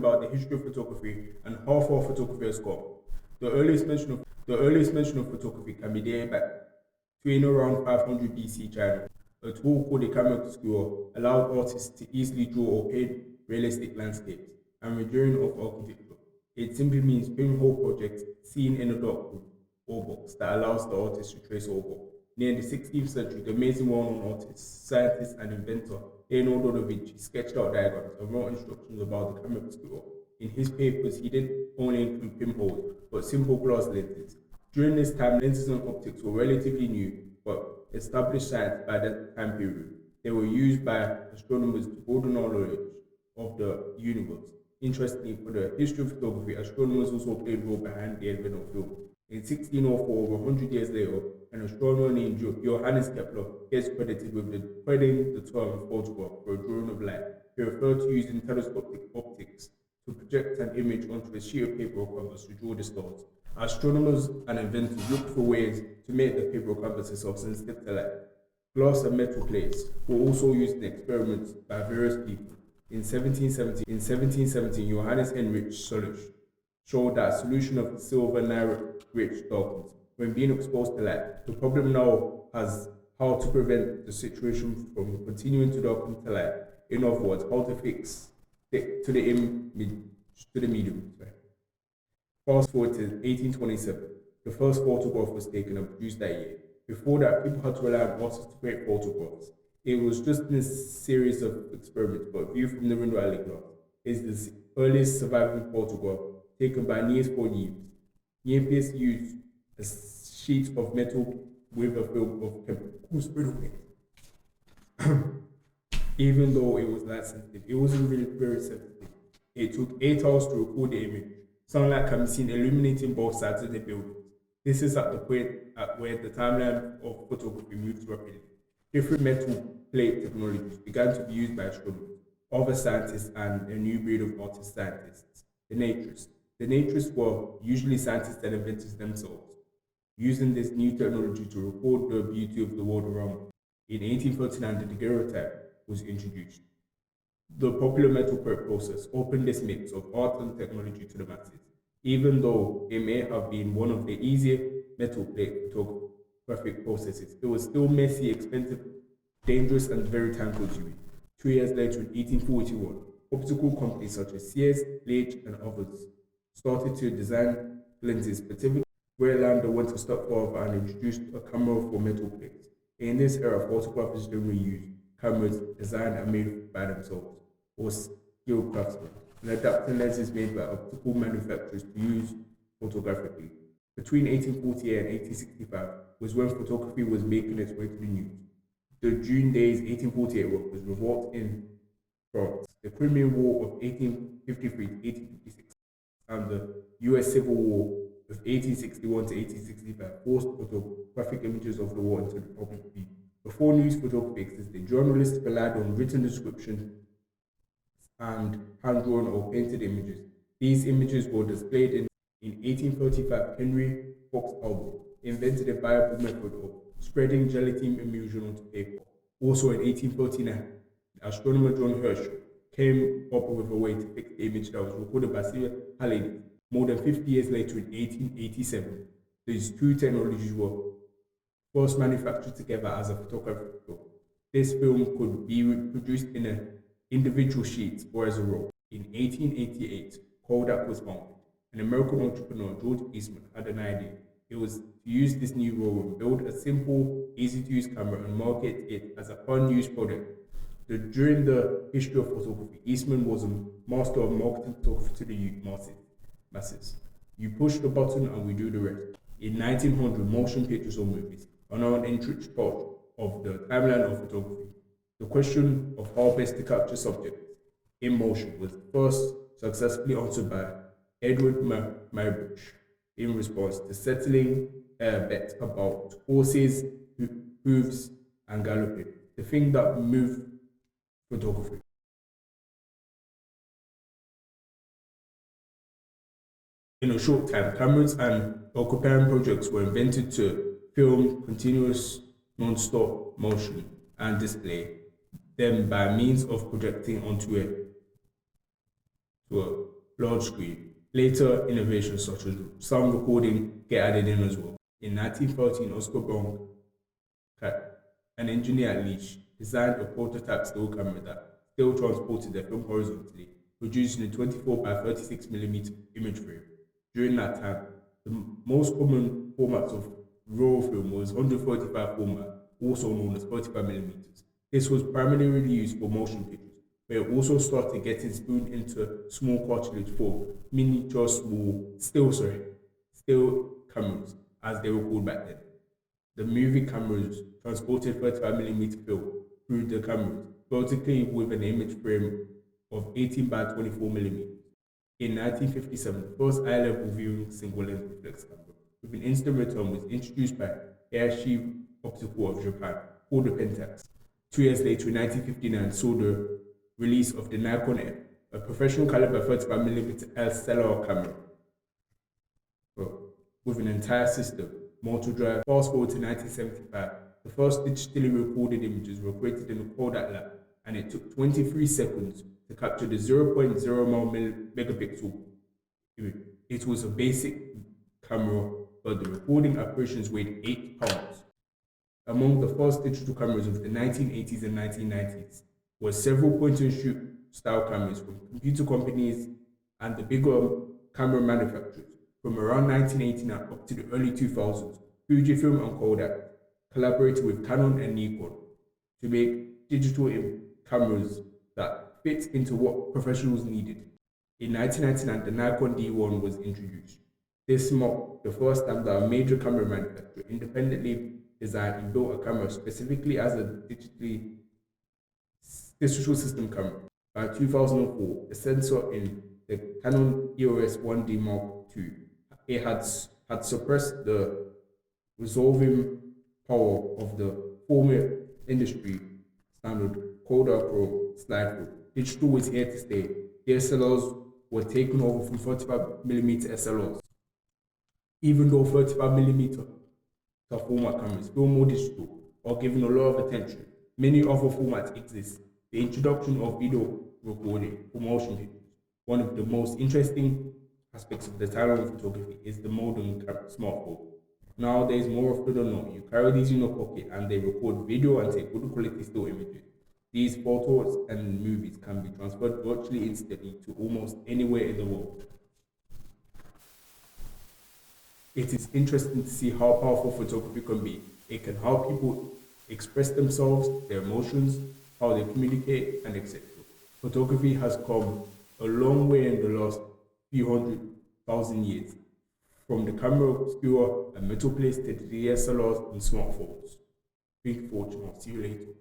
about the history of photography and how far photography has gone. The earliest mention of photography can be dated back to in around 500 BC China. A tool called a camera obscura allowed artists to easily draw or paint realistic landscapes and rendering of architecture. It simply means pinhole projects seen in a dark room or box that allows the artist to trace over. Near the 16th century, the amazing well-known artist, scientist, and inventor Leonardo da Vinci sketched out diagrams and wrote instructions about the camera obscura. In his papers, he didn't only include pinholes, but simple glass lenses. During this time, lenses and optics were relatively new, but established science by that time period. They were used by astronomers to broaden our knowledge of the universe. Interestingly, for the history of photography, astronomers also played a role behind the advent of film. In 1604, over 100 years later, an astronomer named Johannes Kepler gets credited with coining the term photograph for a drawing of light. He referred to using telescopic optics to project an image onto a sheet of paper or canvas to draw the stars. Astronomers and inventors looked for ways to make the paper or canvas more sensitive to light. Glass and metal plates were also used in experiments by various people. In 1717, Johannes Heinrich Solich showed that a solution of silver nitrate darkens when being exposed to light. The problem now is how to prevent the situation from continuing to darken to light. In other words, how to fix it to the medium. Fast forward to 1827. The first photograph was taken and produced that year. Before that, people had to rely on artists to create photographs. It was just in a series of experiments, but viewed from the window alley glass is the earliest surviving photograph taken by Niels Bohr Niepce. Niepce used a sheet of metal with a film of chemical spread on it. Even though it was light sensitive, it wasn't really very sensitive. It took 8 hours to record the image. Sunlight can be seen illuminating both sides of the building. This is at the point at where the timeline of photography moves rapidly. Different metal plate technologies began to be used by astronomers, other scientists, and a new breed of artist scientists, the naturists. The naturists were usually scientists and inventors themselves, using this new technology to record the beauty of the world around them. In 1839, the daguerreotype was introduced. The popular metal prep process opened this mix of art and technology to the masses. Even though it may have been one of the easier metal plate photographic processes, it was still messy, expensive, dangerous, and very time-consuming. 2 years later, in 1841, optical companies such as Sears, Leitch, and others started to design lenses specifically, where Lander went a step further and introduced a camera for metal plates. In this era, photographers generally used cameras designed and made by themselves, or skilled craftsmen, and adapting lenses made by optical manufacturers to use photographically. Between 1848 and 1865 was when photography was making its way to the news. The June Days 1848 was revolt in France, the Crimean War of 1853 to 1856, and the US Civil War of 1861 to 1865 forced photographic images of the war into the public view. Before news photography existed, journalists relied on written descriptions and hand-drawn or painted images. These images were displayed in 1835, Henry Fox Talbot invented a viable method of spreading gelatin emulsion onto paper. Also in 1839, astronomer John Herschel came up with a way to fix the image that was recorded by Sir Halley. More than 50 years later, in 1887, these two technologies were first manufactured together as a photographic film. This film could be reproduced in an individual sheets or as a roll. In 1888, Kodak was founded. An American entrepreneur, George Eastman, had an idea. It was to use this new roll and build a simple, easy-to-use camera and market it as a unused product. During the history of photography, Eastman was a master of marketing photography to the masses. You push the button and we do the rest. In 1900, motion pictures or movies are now an entrenched part of the timeline of photography. The question of how best to capture subjects in motion was first successfully answered by Edward Muybridge in response to settling a bet about horses, hooves, and galloping, the thing that moved photography. In a short time, cameras and occupying projects were invented to film continuous non-stop motion and display them by means of projecting onto a large screen. Later innovations such as sound recording get added in as well. In 1913, Oscar Brown, an engineer at Leach, designed a prototype still camera that still transported the film horizontally, producing a 24 by 36mm image frame. During that time, the most common formats of raw film was 145 format, also known as 45mm. This was primarily used for motion pictures, but it also started getting spooned into small cartridge for miniature still cameras, as they were called back then. The movie cameras transported 35mm film through the cameras, vertically with an image frame of 18 by 24mm. In 1957, the first eye-level viewing single-lens reflex camera with an instant return was introduced by Aishi Optical of Japan, called the Pentax. 2 years later, in 1959, saw the release of the Nikon M, a professional caliber 35mm SLR camera with an entire system, motor drive. Fast forward to 1975, the first digitally recorded images were created in the Kodak lab, and it took 23 seconds to capture the 0.0 megapixel image. It was a basic camera, but the recording operations weighed 8 pounds. Among the first digital cameras of the 1980s and 1990s were several point-and-shoot style cameras from computer companies and the bigger camera manufacturers. From around 1989 up to the early 2000s, Fujifilm and Kodak collaborated with Canon and Nikon to make digital cameras that fit into what professionals needed. In 1999, the Nikon D1 was introduced. This marked the first time that a major camera manufacturer independently designed and built a camera specifically as a digital system camera. By 2004, the sensor in the Canon EOS 1D Mark II had surpassed the resolving power of the former industry standard Kodak Pro slide film. Digital was here to stay. DSLRs were taken over from 35mm SLRs. Even though 35mm format cameras feel more digital or given a lot of attention, many other formats exist. The introduction of video recording for motion pictures. One of the most interesting aspects of the time of photography is the modern smartphone. Nowadays, more often than not, you carry these in your pocket and they record video and take good quality still images. These photos and movies can be transferred virtually instantly to almost anywhere in the world. It is interesting to see how powerful photography can be. It can help people express themselves, their emotions, how they communicate, and etc. Photography has come a long way in the last few 100,000 years, from the camera obscura and metal plates to the DSLRs and smartphones. Thank you for watching. I'll see you later.